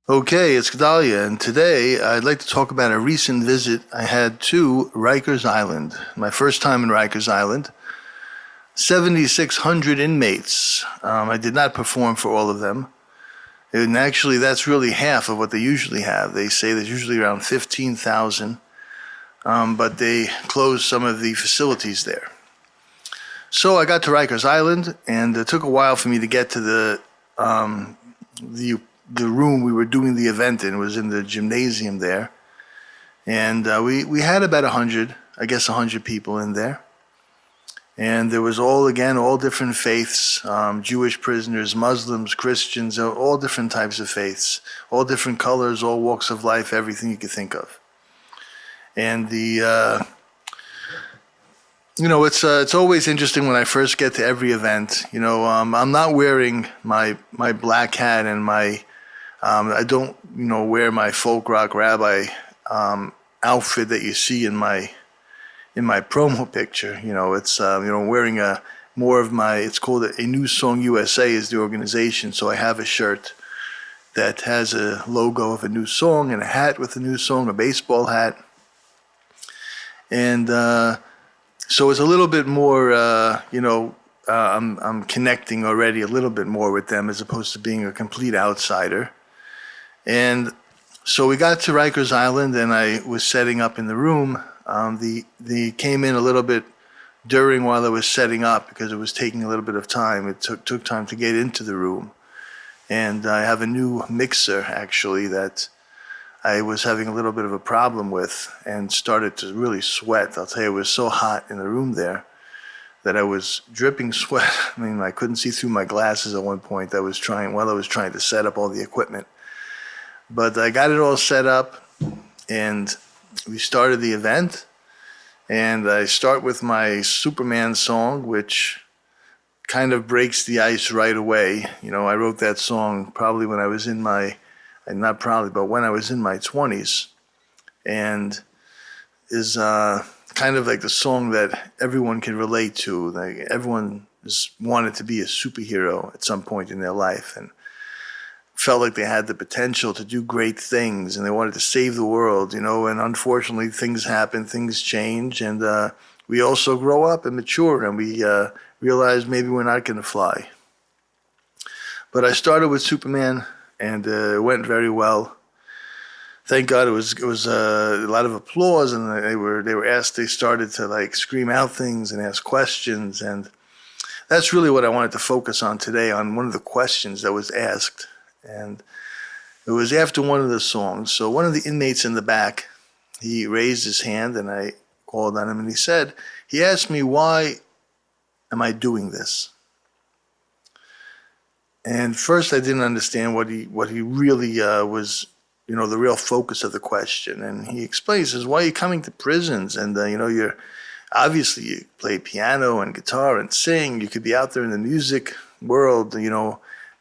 Okay, it's Gedalya, and today I'd like to talk about a recent visit I had to Rikers Island. My first time in Rikers Island. 7,600 inmates. I did not perform for all of them. And actually, that's really half of what they usually have. They say there's usually around 15,000, but they closed some of the facilities there. So I got to Rikers Island, and it took a while for me to get to the room we were doing the event in. It was in the gymnasium there, and we had about 100 people in there, and there was all different faiths, Jewish prisoners, Muslims, Christians, all different types of faiths, all different colors, all walks of life, everything you could think of. And it's always interesting when I first get to every event. I'm not wearing my black hat and my I don't, wear my Folk Rock Rabbi outfit that you see in my promo picture. It's wearing it's called a New Song USA is the organization. So I have a shirt that has a logo of a new song and a hat with a new song, a baseball hat, and so it's a little bit more. I'm connecting already a little bit more with them as opposed to being a complete outsider. And so we got to Rikers Island, and I was setting up in the room. They came in a little bit while I was setting up because it was taking a little bit of time. It took time to get into the room. And I have a new mixer, actually, that I was having a little bit of a problem with and started to really sweat. I'll tell you, it was so hot in the room there that I was dripping sweat. I mean, I couldn't see through my glasses at one point. While I was trying to set up all the equipment. But I got it all set up, and we started the event. And I start with my Superman song, which kind of breaks the ice right away. I wrote that song probably when I was in my 20s, and is kind of like the song that everyone can relate to. Like everyone has wanted to be a superhero at some point in their life, and felt like they had the potential to do great things, and they wanted to save the world, and unfortunately things happen, things change, and we also grow up and mature, and we realize maybe we're not going to fly. But I started with Superman, and it went very well. Thank God it was a lot of applause, and they started to scream out things and ask questions, and that's really what I wanted to focus on today, on one of the questions that was asked. And it was after one of the songs. So one of the inmates in the back, he raised his hand, and I called on him, and he asked me, why am I doing this? And first I didn't understand what he really was, the real focus of the question. And he explains, says, why are you coming to prisons? And, you're obviously, you play piano and guitar and sing. You could be out there in the music world,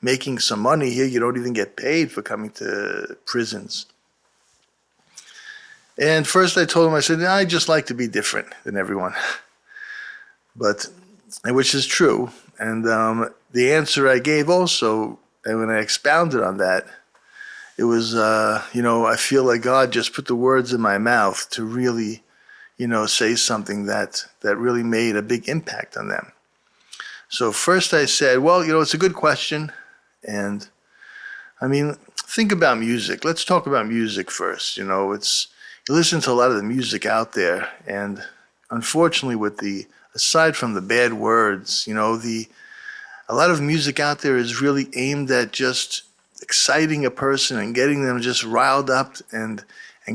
making some money. Here you don't even get paid for coming to prisons. And first I told him, I said, I just like to be different than everyone. Which is true. And the answer I gave also, and when I expounded on that, it was, I feel like God just put the words in my mouth to really, say something that really made a big impact on them. So first I said, well, it's a good question. And I mean, think about music. Let's talk about music first. You listen to a lot of the music out there, and unfortunately, aside from the bad words, a lot of music out there is really aimed at just exciting a person and getting them just riled up and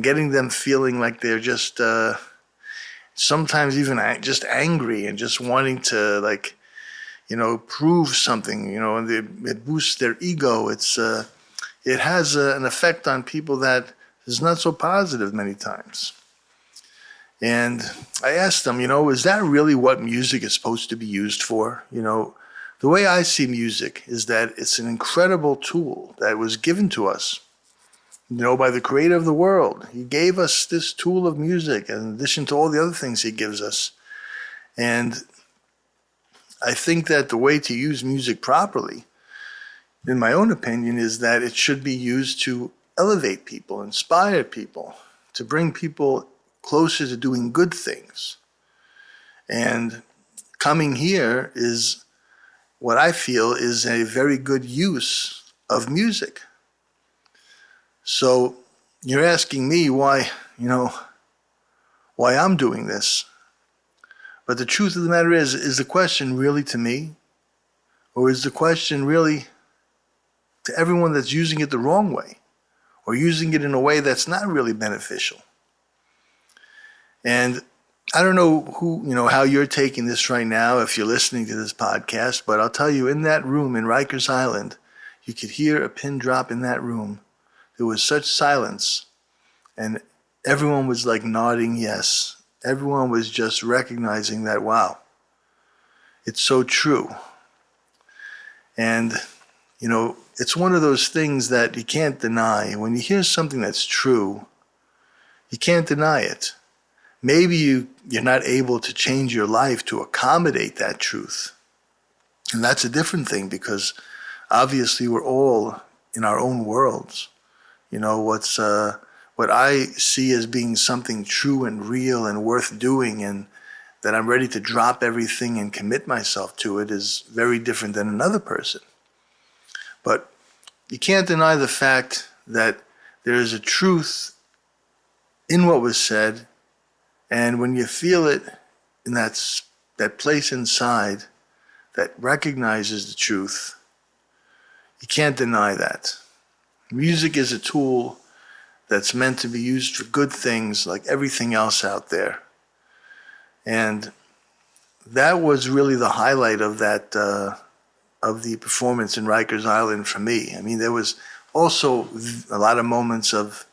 getting them feeling like they're just sometimes even just angry and just wanting to prove something, and it boosts their ego. It has an effect on people that is not so positive many times. And I asked them, is that really what music is supposed to be used for? The way I see music is that it's an incredible tool that was given to us, by the creator of the world. He gave us this tool of music in addition to all the other things he gives us. And I think that the way to use music properly, in my own opinion, is that it should be used to elevate people, inspire people, to bring people closer to doing good things. And coming here is what I feel is a very good use of music. So you're asking me why I'm doing this. But the truth of the matter is the question really to me? Or is the question really to everyone that's using it the wrong way? Or using it in a way that's not really beneficial? And I don't know how you're taking this right now if you're listening to this podcast, but I'll tell you, in that room in Rikers Island, you could hear a pin drop in that room. There was such silence, and everyone was like nodding yes. Everyone was just recognizing that, wow, it's so true. And, it's one of those things that you can't deny. When you hear something that's true, you can't deny it. Maybe you're not able to change your life to accommodate that truth. And that's a different thing, because obviously we're all in our own worlds. What I see as being something true and real and worth doing, and that I'm ready to drop everything and commit myself to it, is very different than another person. But you can't deny the fact that there is a truth in what was said, and when you feel it in that place inside that recognizes the truth, you can't deny that. Music is a tool that's meant to be used for good things like everything else out there. And that was really the highlight of that, of the performance in Rikers Island for me. I mean, there was also a lot of moments of,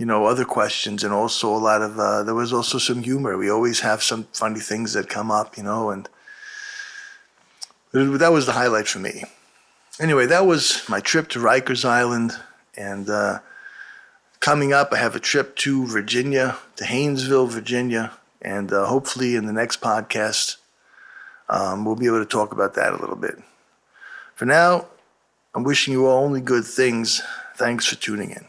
other questions, and also a lot of, there was also some humor. We always have some funny things that come up, and that was the highlight for me. Anyway, that was my trip to Rikers Island, and coming up, I have a trip to Virginia, to Haynesville, Virginia, and hopefully in the next podcast, we'll be able to talk about that a little bit. For now, I'm wishing you all only good things. Thanks for tuning in.